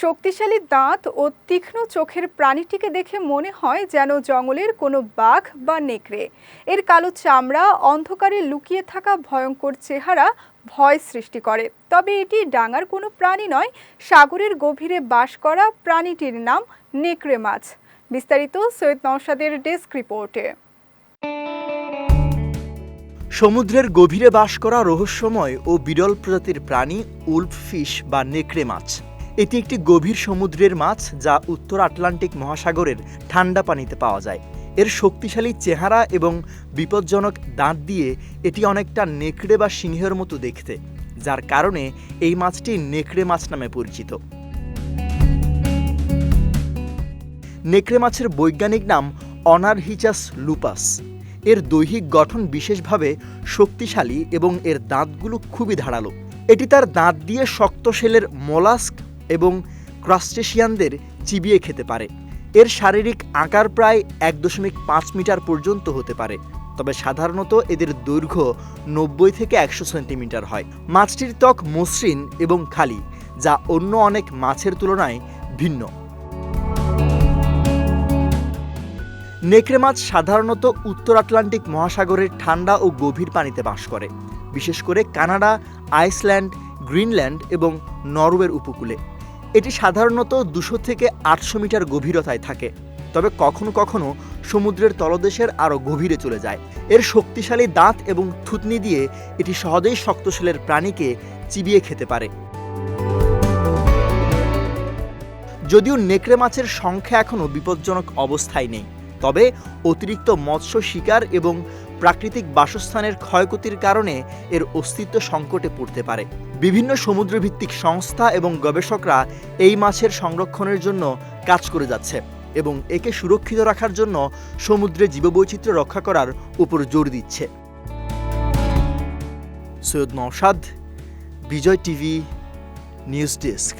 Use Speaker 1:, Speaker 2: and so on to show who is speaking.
Speaker 1: শক্তিশালী দাঁত ও তীক্ষ্ণ চোখের প্রাণীটিকে দেখে মনে হয় যেন জঙ্গলের কোনো বাঘ বা নেকড়ে। এর কালো চামড়া, অন্ধকারে লুকিয়ে থাকা ভয়ঙ্কর চেহারা ভয় সৃষ্টি করে। তবে এটি ডাঙার কোনো প্রাণী নয়, সাগরের গভীরে বাস করা প্রাণীটির নাম নেকড়ে মাছ। বিস্তারিত সৈয়দ নওশাদের ডেস্ক রিপোর্টে।
Speaker 2: সমুদ্রের গভীরে বাস করা রহস্যময় ও বিরল প্রজাতির প্রাণী উল্ফ ফিশ বা নেকড়ে মাছ। এটি একটি গভীর সমুদ্রের মাছ যা উত্তর আটলান্টিক মহাসাগরের ঠান্ডা পানিতে পাওয়া যায়। এর শক্তিশালী চেহারা এবং বিপজ্জনক দাঁত দিয়ে এটি অনেকটা নেকড়ে বা সিংহের মতো দেখতে, যার কারণে এই মাছটি নেকড়ে মাছ নামে পরিচিত। নেকড়ে মাছের বৈজ্ঞানিক নাম অনারহিচাস লুপাস। এর দৈহিক গঠন বিশেষভাবে শক্তিশালী এবং এর দাঁতগুলো খুবই ধারালো। এটি তার দাঁত দিয়ে শক্ত শেলের মোলাস্ক এবং ক্রাস্টেশিয়ানদের চিবিয়ে খেতে পারে। এর শারীরিক আকার প্রায় 1.5 মিটার পর্যন্ত হতে পারে, তবে সাধারণত এদের দৈর্ঘ্য 90 থেকে 100 সেন্টিমিটার হয়। মাছটির ত্বক মসৃণ এবং খালি, যা অন্য অনেক মাছের তুলনায় ভিন্ন। নেকড়ে মাছ সাধারণত উত্তর আটলান্টিক মহাসাগরের ঠান্ডা ও গভীর পানিতে বাস করে, বিশেষ করে কানাডা, আইসল্যান্ড, গ্রিনল্যান্ড এবং নরওয়ের উপকূলে। এটি সাধারণত 200 থেকে 800 মিটার গভীরতায় থাকে, তবে কখনো কখনো সমুদ্রের তলদেশের আরও গভীরে চলে যায়। এর শক্তিশালী দাঁত এবং থুতনি দিয়ে এটি সহজেই শক্তশীলের প্রাণীকে চিবিয়ে খেতে পারে। যদিও নেকড়ে মাছের সংখ্যা এখনও বিপজ্জনক অবস্থায় নেই, তবে অতিরিক্ত মৎস্য শিকার এবং প্রাকৃতিক বাসস্থানের ক্ষয়ক্ষতির কারণে এর অস্তিত্ব সংকটে পড়তে পারে। বিভিন্ন সমুদ্রভিত্তিক সংস্থা এবং গবেষকরা এই মাছের সংরক্ষণের জন্য কাজ করে যাচ্ছে এবং একে সুরক্ষিত রাখার জন্য সমুদ্রে জীববৈচিত্র্য রক্ষা করার উপর জোর দিচ্ছে। সৈয়দ নওশাদ, বিজয় টিভি, নিউজ ডেস্ক।